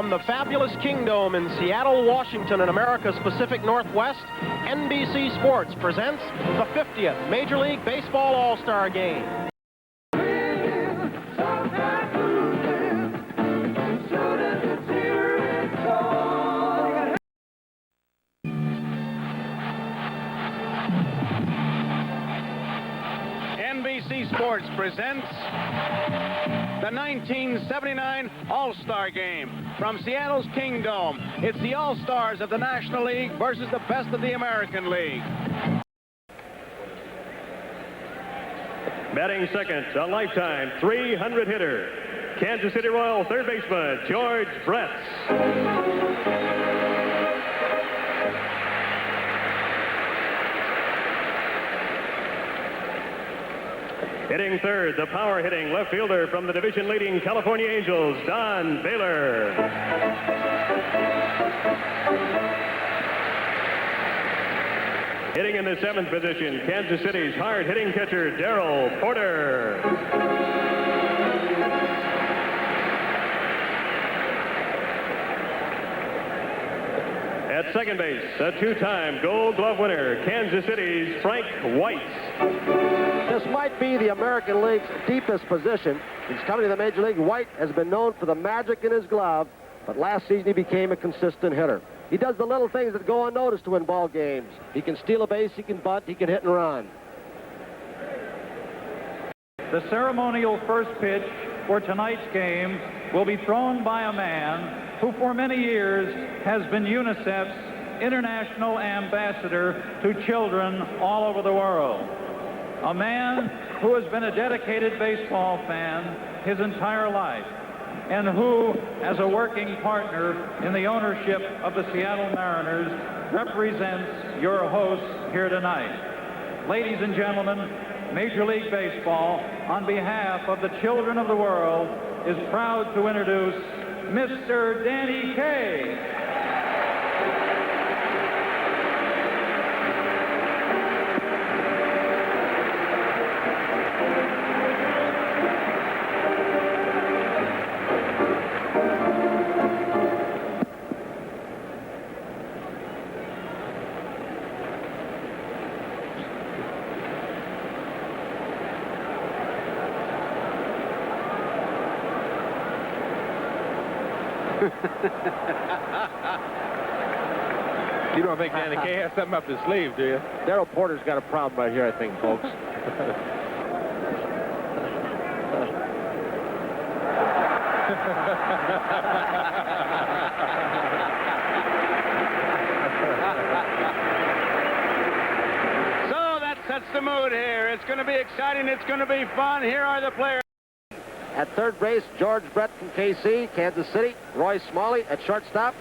From the fabulous Kingdome in Seattle, Washington, in America's Pacific Northwest, NBC Sports presents the 50th Major League Baseball All-Star Game. NBC Sports presents the 1979 All-Star Game from Seattle's Kingdome. It's the All-Stars of the National League versus the best of the American League. Batting second, a lifetime 300 hitter, Kansas City Royal third baseman George Brett. Hitting third, the power-hitting left fielder from the division-leading California Angels, Don Baylor. Hitting in the seventh position, Kansas City's hard-hitting catcher, Darrell Porter. At second base, a two-time Gold Glove winner, Kansas City's Frank White. This might be the American League's deepest position. Since coming to the Major League, White has been known for the magic in his glove, but last season he became a consistent hitter. He does the little things that go unnoticed to win ball games. He can steal a base, he can bunt, he can hit and run. The ceremonial first pitch for tonight's game will be thrown by a man who for many years has been UNICEF's international ambassador to children all over the world. A man who has been a dedicated baseball fan his entire life, and who, as a working partner in the ownership of the Seattle Mariners, represents your hosts here tonight. Ladies and gentlemen, Major League Baseball, on behalf of the children of the world, is proud to introduce Mr. Danny Kaye. You don't think Danny Kaye has something up his sleeve, do you? Darrell Porter's got a problem right here, I think, folks. So that sets the mood here. It's going to be exciting. It's going to be fun. Here are the players. At third base, George Brett from KC, Kansas City. Roy Smalley at shortstop.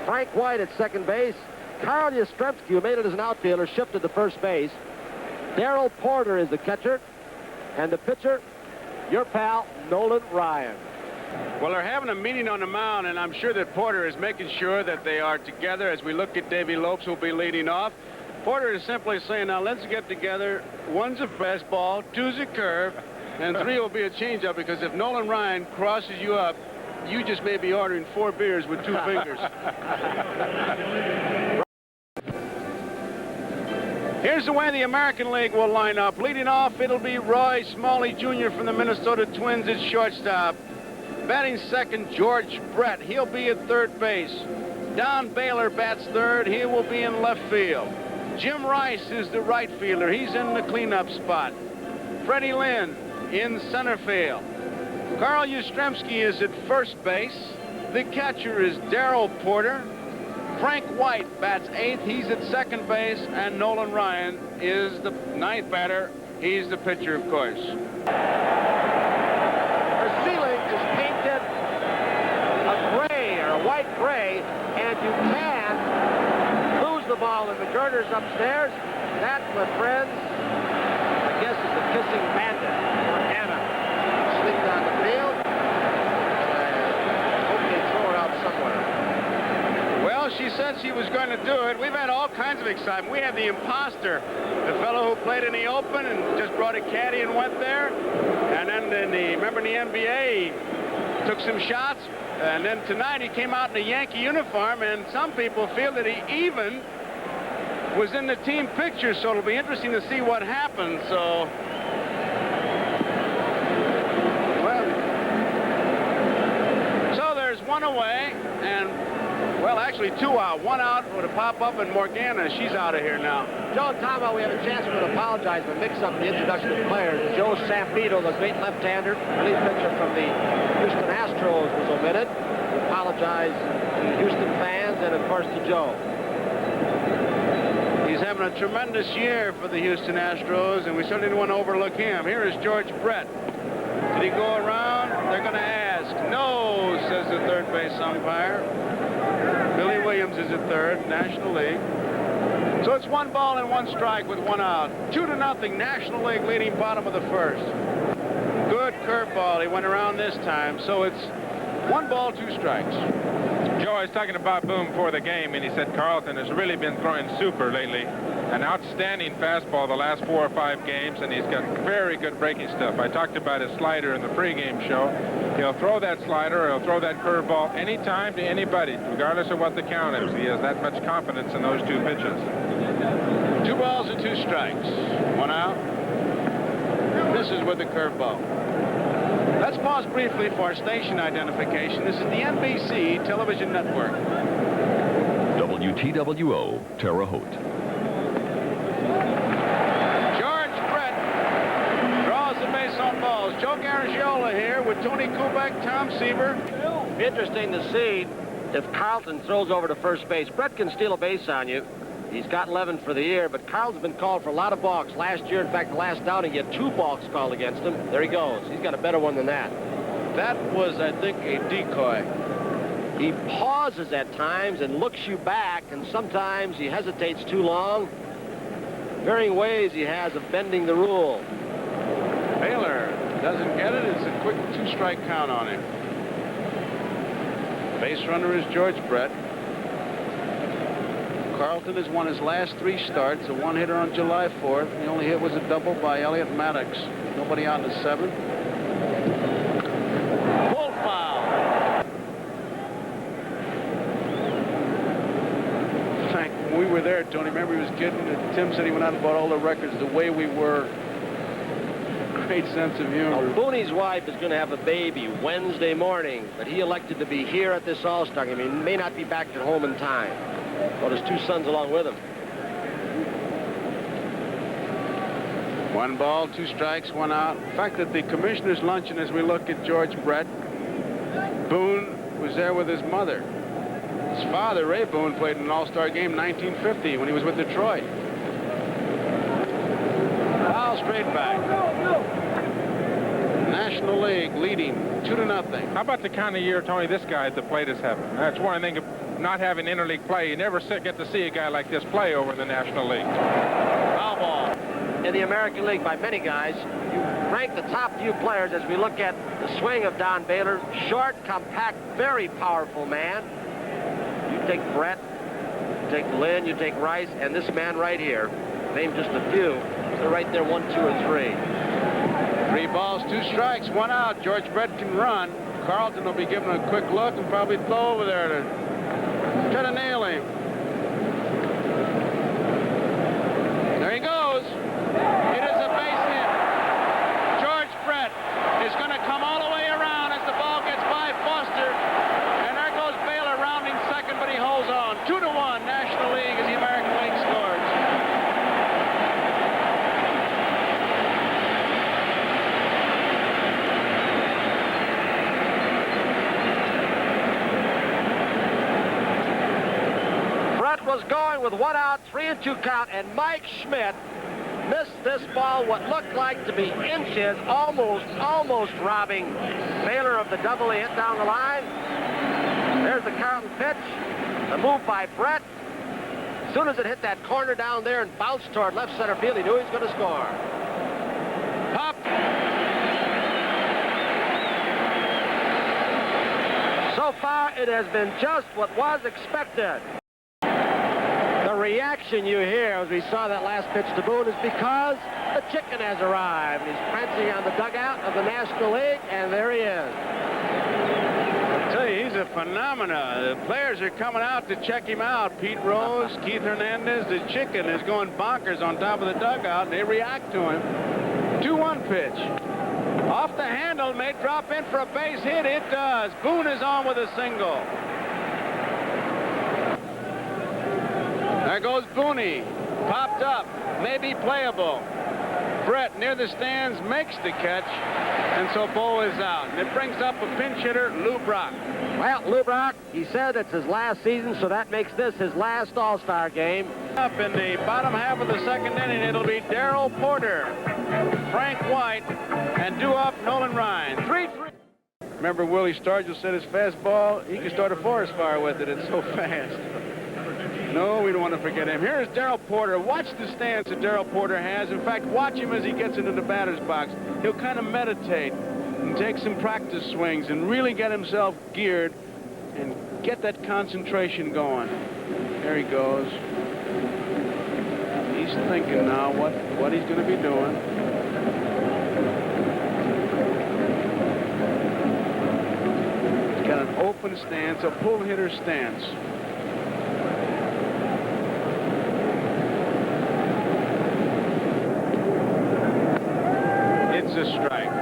Frank White at second base. Carl Yastrzemski, who made it as an outfielder, shifted to first base. Darrell Porter is the catcher. And the pitcher, your pal, Nolan Ryan. Well, they're having a meeting on the mound, and I'm sure that Porter is making sure that they are together as we look at Davy Lopes, who'll be leading off. Porter is simply saying, now let's get together. One's a fastball, two's a curve, and three will be a changeup, because if Nolan Ryan crosses you up, you just may be ordering 4 beers with 2 fingers. Here's the way the American League will line up. Leading off, it'll be Roy Smalley Jr. from the Minnesota Twins at shortstop. Batting second, George Brett. He'll be at third base. Don Baylor bats third. He will be in left field. Jim Rice is the right fielder. He's in the cleanup spot. Freddie Lynn in center field. Carl Yastrzemski is at first base. The catcher is Darrell Porter. Frank White bats 8th. He's at second base. And Nolan Ryan is the 9th batter. He's the pitcher, of course. Her ceiling is painted a gray or a white gray, and you can lose the ball in the girders upstairs. That, my friends, I guess is the kissing bandit, or Anna. Slipped on the field. Hope they throw her out somewhere. Well, she said she was going to do it. We've had all kinds of excitement. We had the imposter, the fellow who played in the Open and just brought a caddy and went there. And then remember in the NBA, he took some shots. And then tonight he came out in a Yankee uniform, and some people feel that he even was in the team picture, so it'll be interesting to see what happens. So, well, so there's one away, and, well, actually 2 out. 1 out with a pop-up, and Morgana, she's out of here now. Joe and Tom, we have a chance to apologize for mix-up in the introduction of the players. Joe Sampeto, the great left-hander, relief pitcher from the Houston Astros, was omitted. We apologize to the Houston fans and, of course, to Joe. He's having a tremendous year for the Houston Astros, and we certainly don't want to overlook him. Here is George Brett. Did he go around? They're going to ask. No, says the third base umpire. Billy Williams is at third, National League. So it's 1 ball and 1 strike with 1 out. 2-0, National League leading bottom of the first. Good curveball. He went around this time. So it's 1 ball, 2 strikes. Joe, I was talking about Boone before the game, and he said Carlton has really been throwing super lately. An outstanding fastball the last 4 or 5 games, and he's got very good breaking stuff. I talked about his slider in the pregame show. He'll throw that slider, or he'll throw that curveball anytime to anybody, regardless of what the count is. He has that much confidence in those 2 pitches. 2 balls and 2 strikes. 1 out. This is with the curveball. Let's pause briefly for station identification. This is the NBC television network. WTWO, Terre Haute. George Brett draws the base on balls. Joe Garagiola here with Tony Kubek, Tom Seaver. Interesting to see if Carlton throws over to first base. Brett can steal a base on you. He's got 11 for the year, but Carlton's been called for a lot of balks. Last year, in fact, the last outing, he had 2 balks called against him. There he goes. He's got a better one than that. That was, I think, a decoy. He pauses at times and looks you back, and sometimes he hesitates too long. Varying ways he has of bending the rule. Baylor doesn't get it. It's a quick 2-strike count on him. Base runner is George Brett. Carlton has won his last 3 starts, a 1-hitter on July 4th. The only hit was a double by Elliott Maddox. Nobody out in the 7th. Full foul. In fact, when we were there, Tony, remember he was kidding. Tim said he went out and bought all the records the way we were. Great sense of humor. Well, Booney's wife is going to have a baby Wednesday morning, but he elected to be here at this All-Star Game. He may not be back at home in time. Well, his 2 sons along with him. 1 ball, 2 strikes, 1 out. The fact that the commissioner's luncheon, as we look at George Brett, Boone was there with his mother. His father, Ray Boone, played in an All-Star Game in 1950 when he was with Detroit. Foul straight back. National League leading 2-0. How about the kind of year, Tony, this guy at the plate is having? That's one thing of not having interleague play. You never get to see a guy like this play over in the National League. Foul ball. In the American League by many guys, you rank the top few players as we look at the swing of Don Baylor. Short, compact, very powerful man. You take Brett, you take Lynn, you take Rice, and this man right here. Name just a few. They're right there, 1, 2, and 3. 3 balls, 2 strikes, 1 out. George Brett can run. Carlton will be giving a quick look and probably throw over there to try to nail him. There he goes. It is a base hit. George Brett is going to come all the way around as the ball gets by Foster. And there goes Baylor rounding second, but he holds on. 2-1 National League as the American League scores. Was going with 1 out, 3-2 count, and Mike Schmidt missed this ball what looked like to be inches, almost robbing Baylor of the double he hit down the line. There's the Carlton pitch, the move by Brett. As soon as it hit that corner down there and bounced toward left center field, he knew he was going to score. Pop. So far, it has been just what was expected. The reaction you hear as we saw that last pitch to Boone is because the chicken has arrived. He's prancing on the dugout of the National League, and there he is. I tell you, he's a phenomena. The players are coming out to check him out. Pete Rose, Keith Hernandez, the chicken is going bonkers on top of the dugout, and they react to him. 2-1 pitch. Off the handle, may drop in for a base hit. It does. Boone is on with a single. There goes Booney. Popped up. May be playable. Brett near the stands makes the catch, and so Bo is out. And it brings up a pinch hitter, Lou Brock. Well, Lou Brock, he said it's his last season, so that makes this his last All-Star game. Up in the bottom half of the second inning, it'll be Darrell Porter, Frank White, and due-up Nolan Ryan. 3-3. Remember Willie Stargell said his fastball, he can start a forest fire with it. It's so fast. No, we don't want to forget him. Here's Darrell Porter. Watch the stance that Darrell Porter has. In fact, watch him as he gets into the batter's box. He'll kind of meditate and take some practice swings and really get himself geared and get that concentration going. There he goes. He's thinking now what he's going to be doing. He's got an open stance, a pull hitter stance. It's a strike.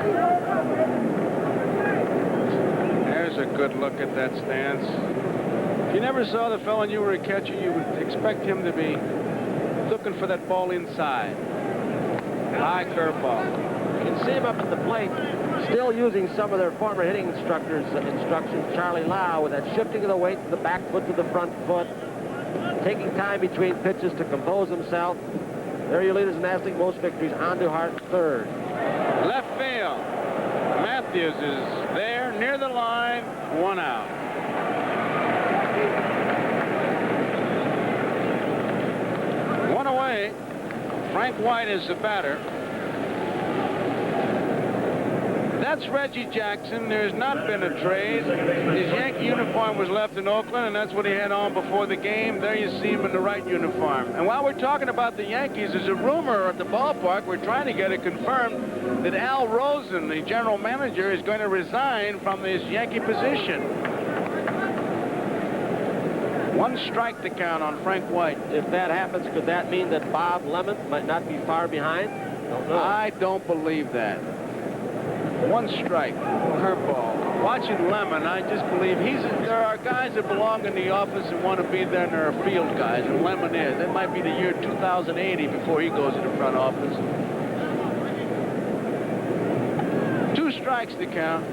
There's a good look at that stance. If you never saw the fellow and you were a catcher, you would expect him to be looking for that ball inside. High curveball. You can see him up at the plate, still using some of their former hitting instructors' instructions. Charlie Lau with that shifting of the weight to the back foot to the front foot, taking time between pitches to compose himself. There your leaders in National League most victories. Andujar third. Left field. Matthews is there near the line. 1 out. One away. Frank White is the batter. That's Reggie Jackson. There's not been a trade. His Yankee uniform was left in Oakland, and that's what he had on before the game. There you see him in the right uniform. And while we're talking about the Yankees, there's a rumor at the ballpark. We're trying to get it confirmed that Al Rosen, the general manager, is going to resign from this Yankee position. 1 strike to count on Frank White. If that happens, could that mean that Bob Lemon might not be far behind? Don't know. I don't believe that. 1 strike, curveball. Watching Lemon, I just believe there are guys that belong in the office and want to be there, and there are field guys, and Lemon is. It might be the year 2080 before he goes to the front office. 2 strikes to count.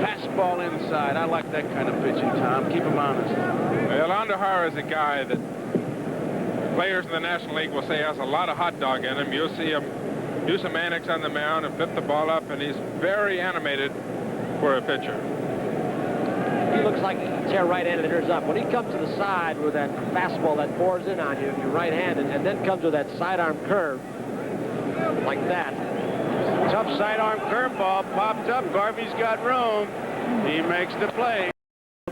Fastball inside. I like that kind of pitching, Tom. Keep him honest. Well, Andujar is a guy that players in the National League will say has a lot of hot dog in him. You'll see him do some antics on the mound and flip the ball up, and he's very animated for a pitcher. He looks like he can tear right-handed hitters up. When he comes to the side with that fastball that bores in on you if you're right-handed, and then comes with that sidearm curve like that. Tough sidearm curveball popped up. Garvey's got room. He makes the play.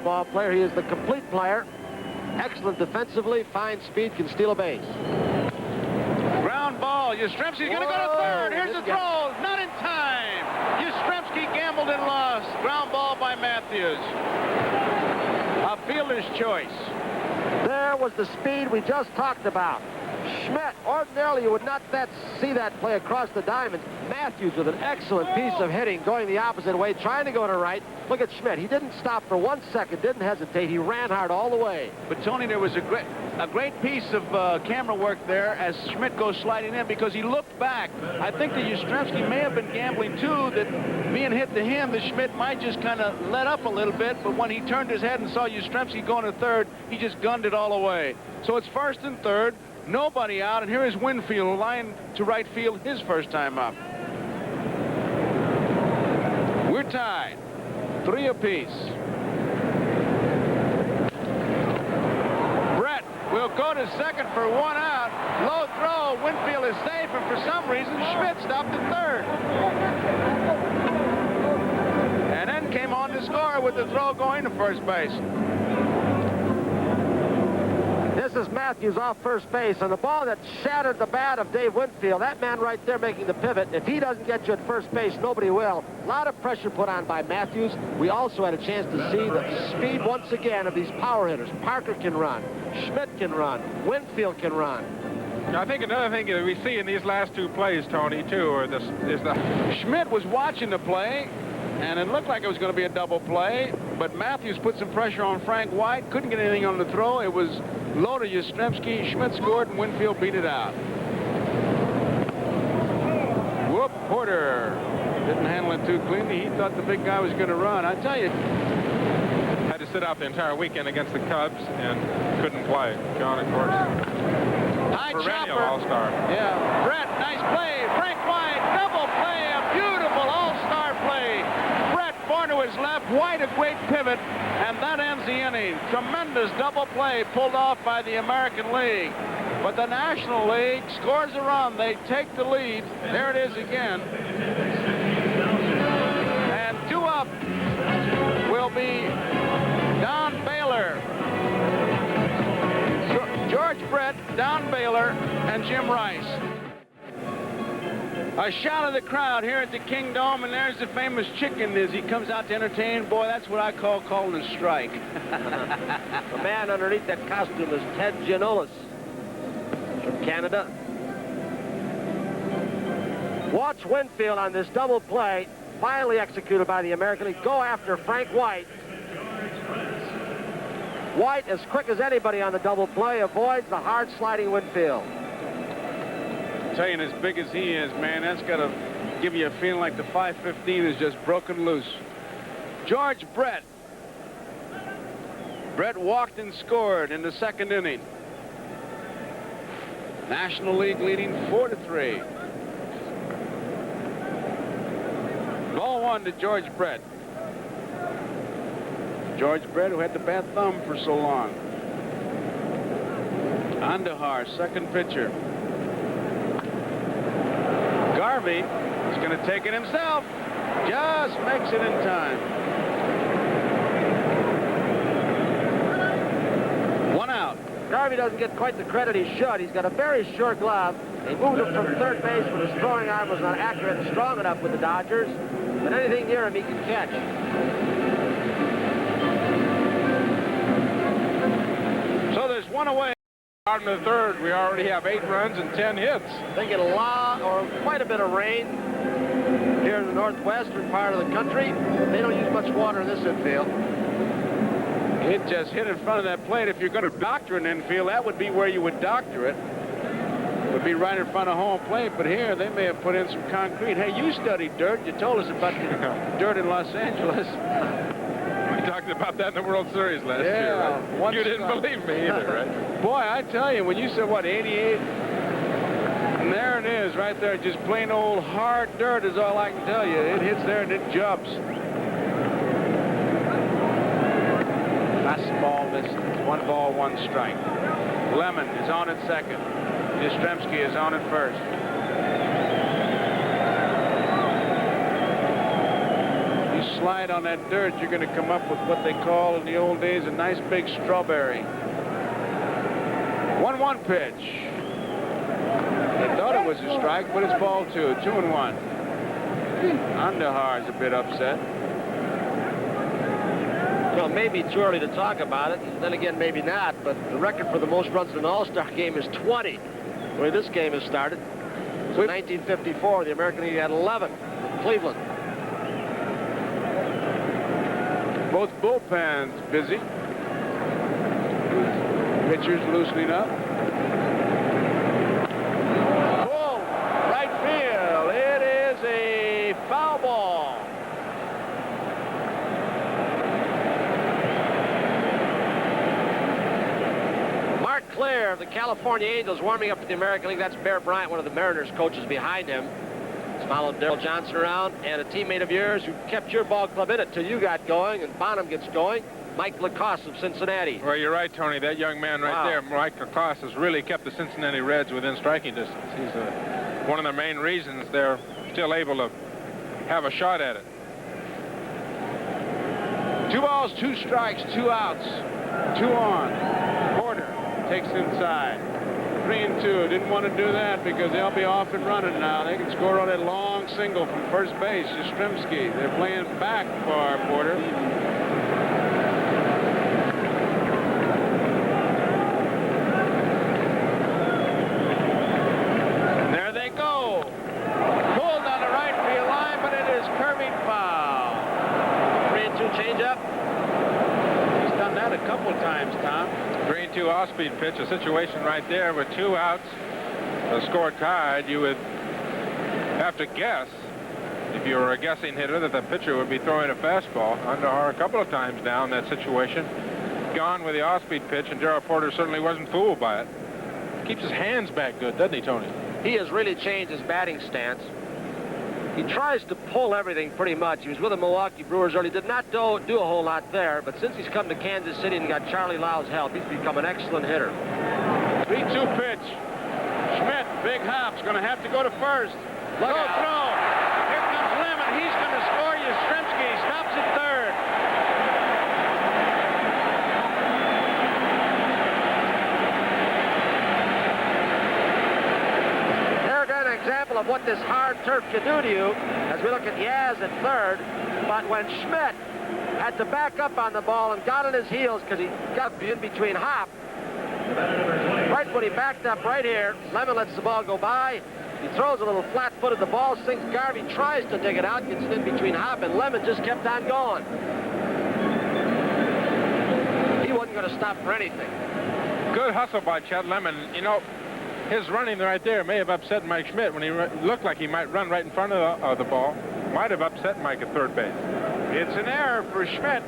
Ball player. He is the complete player. Excellent defensively, fine speed, can steal a base. Ground ball. Yastrzemski's going to go to third. Here's the throw. Not in time. Yastrzemski gambled and lost. Ground ball by Matthews. A fielder's choice. There was the speed we just talked about. Schmidt, ordinarily you would not see that play across the diamond. Matthews with an excellent piece of hitting, going the opposite way, trying to go to right. Look at Schmidt. He didn't stop for 1 second, didn't hesitate. He ran hard all the way. But, Tony, there was a great piece of camera work there as Schmidt goes sliding in because he looked back. I think that Yastrzemski may have been gambling, too, that being hit to him, that Schmidt might just kind of let up a little bit. But when he turned his head and saw Yastrzemski going to third, he just gunned it all away. So it's first and third. Nobody out, and here is Winfield, line to right field, his first time up. We're tied, 3 apiece. Brett will go to second for 1 out. Low throw, Winfield is safe, and for some reason, Schmidt stopped at third. And then came on to score with the throw going to first base. This is Matthews off first base, and the ball that shattered the bat of Dave Winfield, that man right there making the pivot, if he doesn't get you at first base, nobody will. A lot of pressure put on by Matthews. We also had a chance to see the speed once again of these power hitters. Parker can run, Schmidt can run, Winfield can run. I think another thing that we see in these last two plays, Tony, too, is the Schmidt was watching the play, and it looked like it was going to be a double play, but Matthews put some pressure on Frank White, couldn't get anything on the throw. It was low to Yastrzemski. Schmidt scored, and Winfield beat it out. Whoop, Porter didn't handle it too cleanly. He thought the big guy was going to run. I tell you. Had to sit out the entire weekend against the Cubs and couldn't play. John, of course. High Perennial chopper. All-Star. Yeah. Brett, nice play. Frank White, double play, a beautiful All-Star play. Brett, far to his left. White, a great pivot, and that ends the inning. Tremendous double play pulled off by the American League. But the National League scores a run. They take the lead. There it is again. And 2 up will be Don Baylor. George Brett, Don Baylor, and Jim Rice. A shout of the crowd here at the Kingdome, and there's the famous chicken as he comes out to entertain. Boy, that's what I call calling a strike. The man underneath that costume is Ted Giannoulis from Canada. Watch Winfield on this double play, finally executed by the American League, go after Frank White. White, as quick as anybody on the double play, avoids the hard sliding Winfield. I'm telling you, as big as he is, man, that's got to give you a feeling like the 515 is just broken loose. George Brett. Brett walked and scored in the second inning. National League leading 4-3. Ball 1 to George Brett. George Brett, who had the bad thumb for so long. Andahar, second pitcher. Garvey is going to take it himself. Just makes it in time. 1 out. Garvey doesn't get quite the credit he should. He's got a very short glove. They moved him from third base when his throwing arm was not accurate and strong enough with the Dodgers. But anything near him, he can catch. So there's 1 away. Out in the third, we already have 8 runs and 10 hits. They get a lot, or quite a bit of rain here in the northwestern part of the country. They don't use much water in this infield. It just hit in front of that plate. If you're going to doctor an infield, that would be where you would doctor it. It would be right in front of home plate. But here, they may have put in some concrete. Hey, you studied dirt. You told us about the dirt in Los Angeles. We talked about that in the World Series last year. Right? You didn't believe me either, right? Boy, I tell you, when you said, what, 88? And there it is right there. Just plain old hard dirt is all I can tell you. It hits there and it jumps. Fastball missed. 1 ball, 1 strike. Lemon is on at second. Yastrzemski is on at first. You slide on that dirt, you're going to come up with what they call in the old days a nice big strawberry. 1-1 pitch. They thought it was a strike, but it's ball 2. 2-1. Andahar is a bit upset. Well, it may be too early to talk about it. Then again, maybe not. But the record for the most runs in an All-Star game is 20. The way this game has started. So 1954, the American League had 11. Cleveland. Both bullpens busy. Pitchers loosening up. Pull, right field. It is a foul ball. Mark Claire of the California Angels warming up for the American League. That's Bear Bryant, one of the Mariners coaches behind him. He's followed Darrell Johnson around, and a teammate of yours who kept your ball club in it till you got going and Bonham gets going, Mike Lacoste of Cincinnati. Well, you're right, Tony. That young man right there, Mike Lacoste, has really kept the Cincinnati Reds within striking distance. He's one of the main reasons they're still able to have a shot at it. 2 balls, 2 strikes, 2 outs. 2 on. Porter takes it inside. 3-2. Didn't want to do that because they'll be off and running now. They can score on a long single from first base. Yastrzemski. They're playing back for Porter. And there they go. Pulled on the right field line, but it is curving foul. 3-2 changeup. He's done that a couple times, Tom. 3-2 off-speed pitch, a situation right there with 2 outs, the score tied. You would have to guess, if you were a guessing hitter, that the pitcher would be throwing a fastball. Andahar a couple of times down that situation, gone with the off-speed pitch, and Darrell Porter certainly wasn't fooled by it. Keeps his hands back good, doesn't he, Tony? He has really changed his batting stance. He tries to pull everything pretty much. He was with the Milwaukee Brewers early, did not do a whole lot there, but since he's come to Kansas City and got Charlie Lau's help, he's become an excellent hitter. 3-2 pitch. Schmidt, big hop's going to have to go to first. Look Throw. out. Here comes Lemon. He's going to score. Yastrzemski stops at third. Example of what this hard turf can do to you as we look at Yaz at third. But when Schmidt had to back up on the ball and got on his heels because he got in between Hop, right when he backed up right here, Lemon lets the ball go by. He throws a little flat-footed. The ball sinks. Garvey tries to dig it out, gets it in between Hop, and Lemon just kept on going. He wasn't going to stop for anything. Good hustle by Chet Lemon. You know, his running right there may have upset Mike Schmidt when he looked like he might run right in front of the ball. Might have upset Mike at third base. It's an error for Schmidt.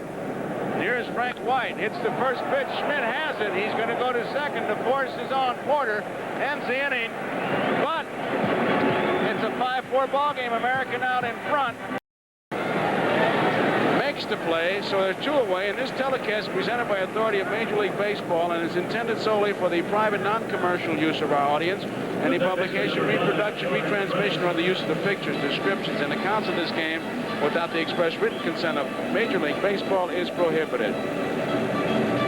Here's Frank White. Hits the first pitch. Schmidt has it. He's going to go to second. The force is on Porter. Ends the inning. But it's a 5-4 ball game. American out in front. Makes the play, so they're 2 away, and this telecast is presented by authority of Major League Baseball and is intended solely for the private, non-commercial use of our audience. Any publication, reproduction, retransmission, or the use of the pictures, descriptions, and accounts of this game without the express written consent of Major League Baseball is prohibited.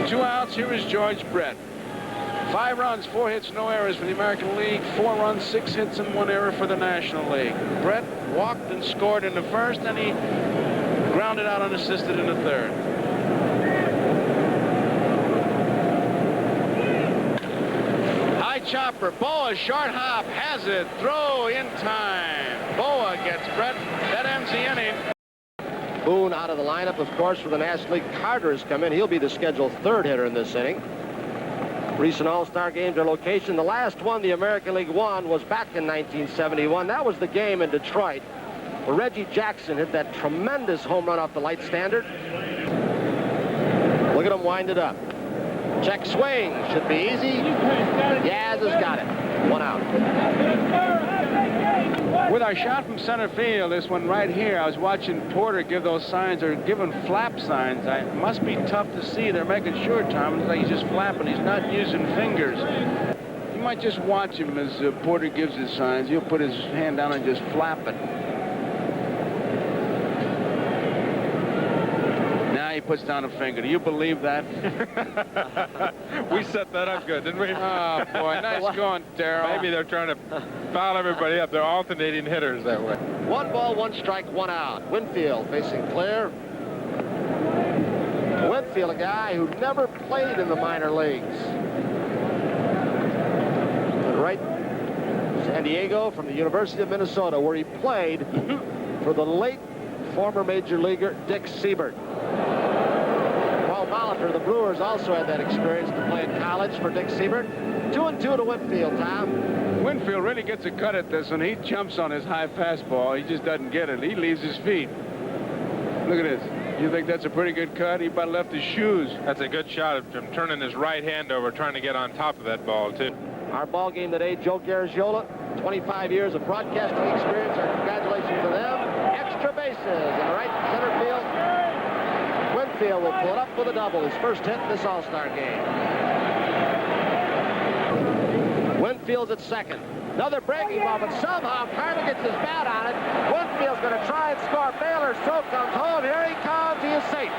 2 outs. Here is George Brett. 5 runs, 4 hits, no errors for the American League. 4 runs, 6 hits, and 1 error for the National League. Brett walked and scored in the first, and he grounded out unassisted in the third. High chopper. Boa, short hop, has it. Throw in time. Boa gets Brett. That ends the inning. Boone out of the lineup, of course, for the National League. Carter has come in. He'll be the scheduled 3rd hitter in this inning. Recent All-Star games are location. The last one the American League won was back in 1971. That was the game in Detroit where Reggie Jackson hit that tremendous home run off the light standard. Look at him wind it up. Check swing. Should be easy. Yaz has got it. 1 out. With our shot from center field, this one right here, I was watching Porter give those signs. They're giving flap signs. It must be tough to see. They're making sure, Tom. It's like he's just flapping. He's not using fingers. You might just watch him as Porter gives his signs. He'll put his hand down and just flap it. He puts down a finger. Do you believe that? We set that up good, didn't we? Oh, boy. Nice going, Darrell. Maybe they're trying to foul everybody up. They're alternating hitters that way. 1 ball, 1 strike, 1 out. Winfield facing Claire. Winfield, a guy who never played in the minor leagues. Right, San Diego from the University of Minnesota, where he played for the late former major leaguer Dick Siebert. Molitor, the Brewers, also had that experience to play in college for Dick Siebert. 2-2 to Winfield, Tom. Winfield really gets a cut at this one. He jumps on his high fastball. He just doesn't get it. He leaves his feet. Look at this. You think that's a pretty good cut? He about left his shoes. That's a good shot of him turning his right hand over, trying to get on top of that ball, too. Our ball game today, Joe Garagiola, 25 years of broadcasting experience. Our congratulations to them. Extra bases in the right center field. Winfield will pull it up with a double, his first hit in this All-Star game. Winfield's at second. Another breaking ball, but somehow Carter gets his bat on it. Winfield's going to try and score. Baylor Stroh comes home. Here he comes. He is safe.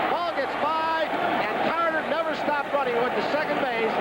Ball gets by, and Carter never stopped running. He went to second base.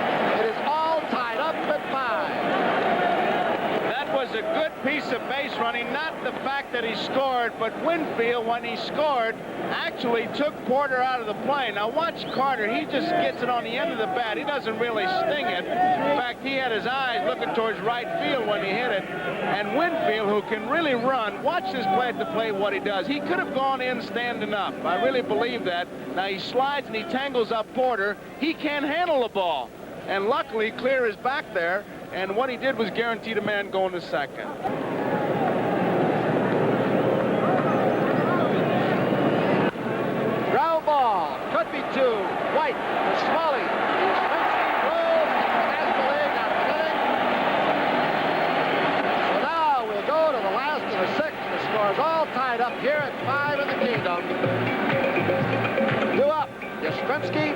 piece of base running, not the fact that he scored, but Winfield, when he scored, actually took Porter out of the play. Now watch Carter. He just gets it on the end of the bat. He doesn't really sting it. In fact, he had his eyes looking towards right field when he hit it. And Winfield, who can really run, watch this play at the plate what he does. He could have gone in standing up. I really believe that. Now he slides and he tangles up Porter. He can't handle the ball. And luckily, Clear is back there. And what he did was guaranteed a man going to second. Ground ball. Could be two. White. Smalley. Rolls. Has the leg. Not hitting. So now we'll go to the last of the sixth. The score is all tied up here at 5 in the Kingdome. Two up. Yastrzemski,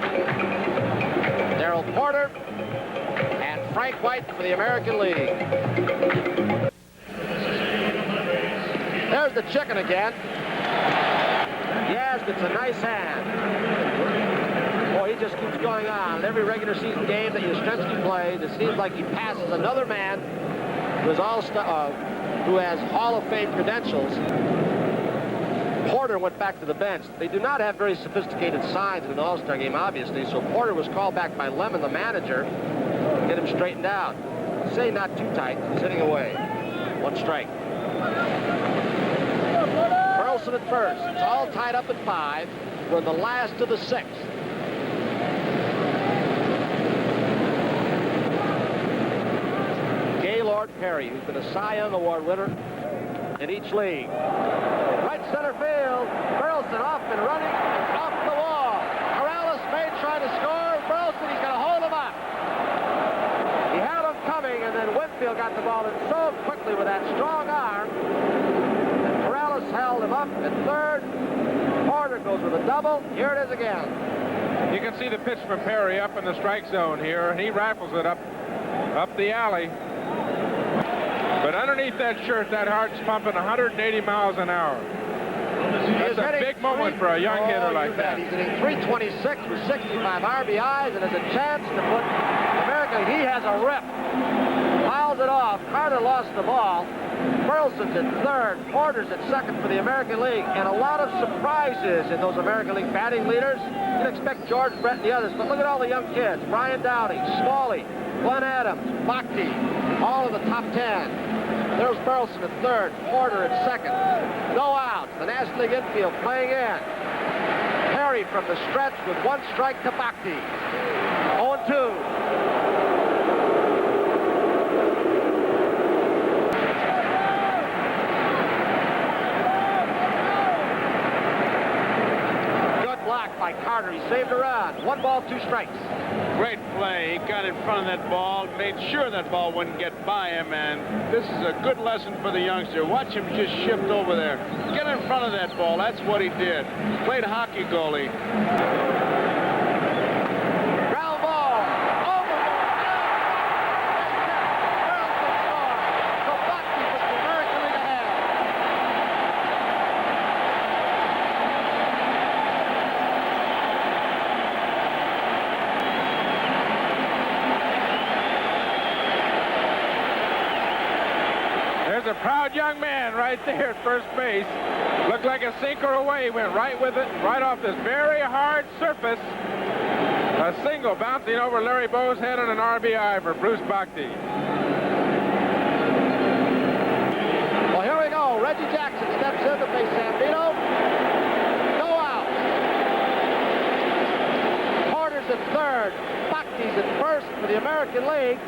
Darrell Porter, and Frank White for the American League. There's the chicken again. Yes, it's a nice hand. Boy, he just keeps going on. In every regular season game that Yastrzemski plays, it seems like he passes another man who is who has Hall of Fame credentials. Porter went back to the bench. They do not have very sophisticated signs in an All-Star game, obviously, so Porter was called back by Lemon, the manager, to get him straightened out. Say not too tight. He's hitting away. One strike. Burleson at first. It's all tied up at 5. We're in the last of the 6th. Gaylord Perry, who's been a Cy Young Award winner in each league. Right center field. Burleson off and running off the wall. Corrales may try to score. Burleson, he's going to hold him up. He had him coming, and then Winfield got the ball in so quickly with that strong arm. And Corrales held him up at third. Porter goes with a double. Here it is again. You can see the pitch from Perry up in the strike zone here, and he rifles it up the alley. But underneath that shirt, that heart's pumping 180 miles an hour. That's a big moment for a young hitter like that. He's hitting 326 with 65 RBIs and has a chance to put America. He has a rip. Fouls it off. Carter lost the ball. Burleson's at third. Porter's at second for the American League. And a lot of surprises in those American League batting leaders. You'd expect George Brett and the others, but look at all the young kids. Brian Dowdy, Smalley, Glenn Adams, Bhakti, all of the top 10. There's Burleson at third, Porter at second. No outs. The National League infield playing in. Perry from the stretch with one strike to Bhakti. 0-2. Good block by Carter. He saved a run. 1 ball, 2 strikes. Great play. He got in front of that ball, made sure that ball wouldn't get by him, and this is a good lesson for the youngster. Watch him just shift over there. Get in front of that ball. That's what he did. Played hockey goalie. Ground ball. Overboard. So Bhakti puts the American League ahead. There's a proud young man right there at first base. Looked like a sinker away. He went right with it, right off this very hard surface. A single bouncing over Larry Bowe's head and an RBI for Bruce Bhakti. Well, here we go. Reggie Jackson steps in to face Sambito. No outs. Porter's at third. Bhakti's at first for the American League.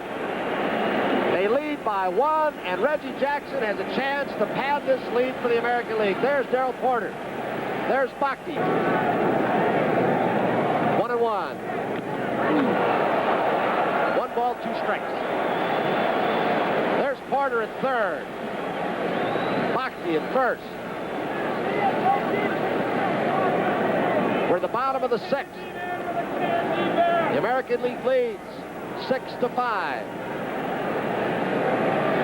They lead by 1, and Reggie Jackson has a chance to pad this lead for the American League. There's Darrell Porter. There's Bhakti. 1-1. 1 ball, 2 strikes. There's Porter at third. Bhakti at first. We're at the bottom of the 6th. The American League leads 6-5.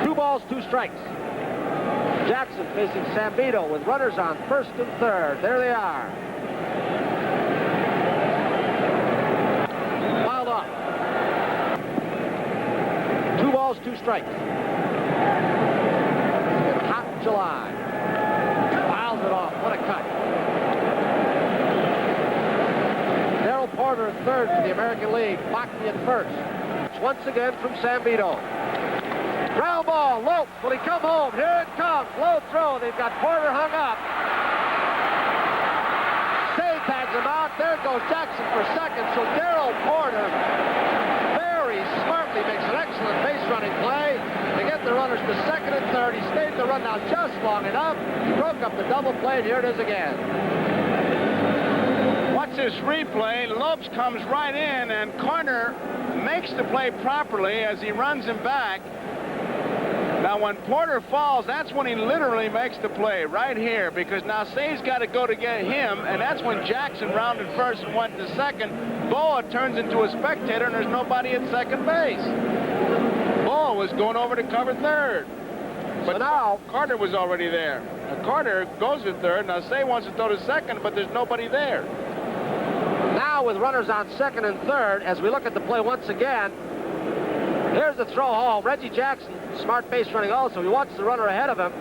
2 balls, 2 strikes. Jackson facing Sambito with runners on first and third. There they are. Fouled off. 2 balls, 2 strikes. July. Fouls it off. What a cut. Darrell Porter at third for the American League. Bachty at first. Once again from Sambito. Ground ball. Lopes. Will he come home? Here it comes. Low throw. They've got Porter hung up. Say tags him out. There goes Jackson for second. So Darrell Porter very smartly makes an excellent base running play to get the runners to second and third. He stayed the run down just long enough. He broke up the double play. Here it is again. Watch this replay. Lopes comes right in, and Corner makes the play properly as he runs him back. Now, when Porter falls, that's when he literally makes the play right here, because now Say's got to go to get him, and that's when Jackson rounded first and went to second. Boa turns into a spectator, and there's nobody at second base. Boa was going over to cover third. But So now Carter was already there. Now, Carter goes to third. Now, Say wants to throw to second, but there's nobody there. Now with runners on second and third, as we look at the play once again, here's the throw home. Reggie Jackson, smart base running also. He watched the runner ahead of him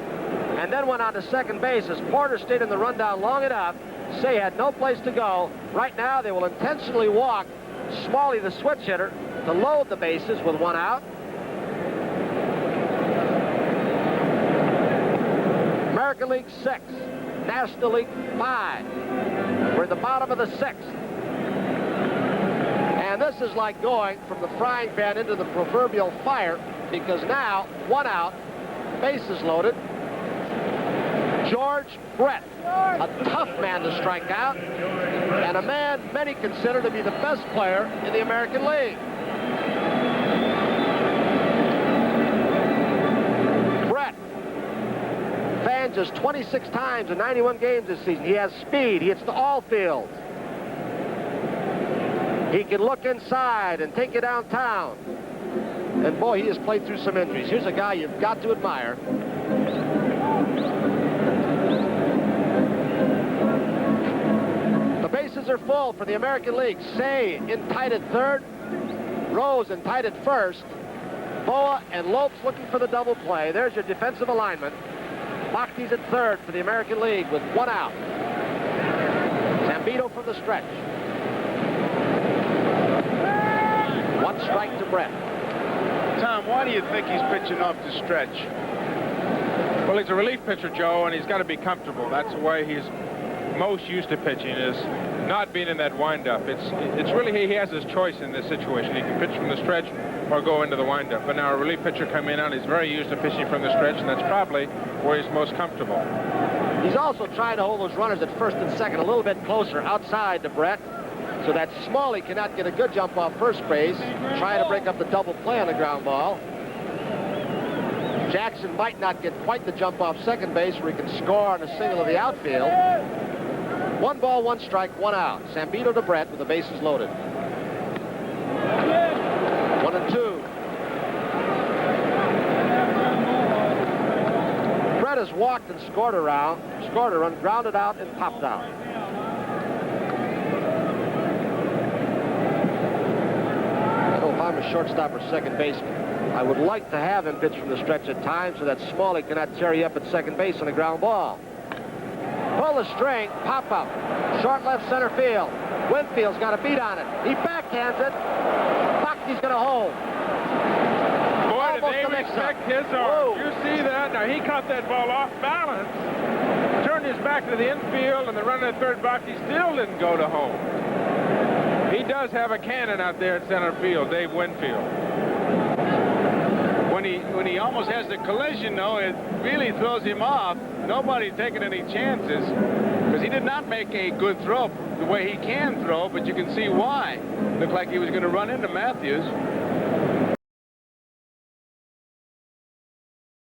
and then went on to second base as Porter stayed in the rundown long enough. Say had no place to go. Right now they will intentionally walk Smalley, the switch hitter, to load the bases with one out. American League 6, National League 5. We're at the bottom of the 6th. And this is like going from the frying pan into the proverbial fire, because now, one out, bases loaded. George Brett, a tough man to strike out, and a man many consider to be the best player in the American League. Brett fanned just 26 times in 91 games this season. He has speed. He hits to all fields. He can look inside and take you downtown. And boy, he has played through some injuries. Here's a guy you've got to admire. The bases are full for the American League. Say in tight at third. Rose in tight at first. Boa and Lopes looking for the double play. There's your defensive alignment. Bachty's at third for the American League with one out. Sambito from the stretch. One strike to Brett. Tom, why do you think he's pitching off the stretch? Well, he's a relief pitcher, Joe, and he's got to be comfortable. That's the way he's most used to pitching, is not being in that windup. It's really, he has his choice in this situation. He can pitch from the stretch or go into the windup. But now a relief pitcher coming in, and he's very used to pitching from the stretch, and that's probably where he's most comfortable. He's also trying to hold those runners at first and second a little bit closer outside to Brett, so that Smalley cannot get a good jump off first base, trying to break up the double play on the ground ball. Jackson might not get quite the jump off second base where he can score on a single of the outfield. 1 ball, 1 strike, 1 out. Sambito to Brett with the bases loaded. 1-2. Brett has walked and scored a run, grounded out and popped out. If I'm a shortstop or second baseman, I would like to have him pitch from the stretch at times so that Smalley cannot tear you up at second base on a ground ball. Pull the string, pop up, short left center field. Winfield's got a beat on it. He backhands it. Bachty's going to hold. Boy, Almost did a they mix-up. respect his arm. Whoa. You see that? Now, he caught that ball off balance, turned his back to the infield, and the runner at third, Bachty, still didn't go to home. He does have a cannon out there at center field, Dave Winfield. When he almost has the collision, though, it really throws him off. Nobody's taking any chances, because he did not make a good throw the way he can throw, but you can see why. Looked like he was going to run into Matthews.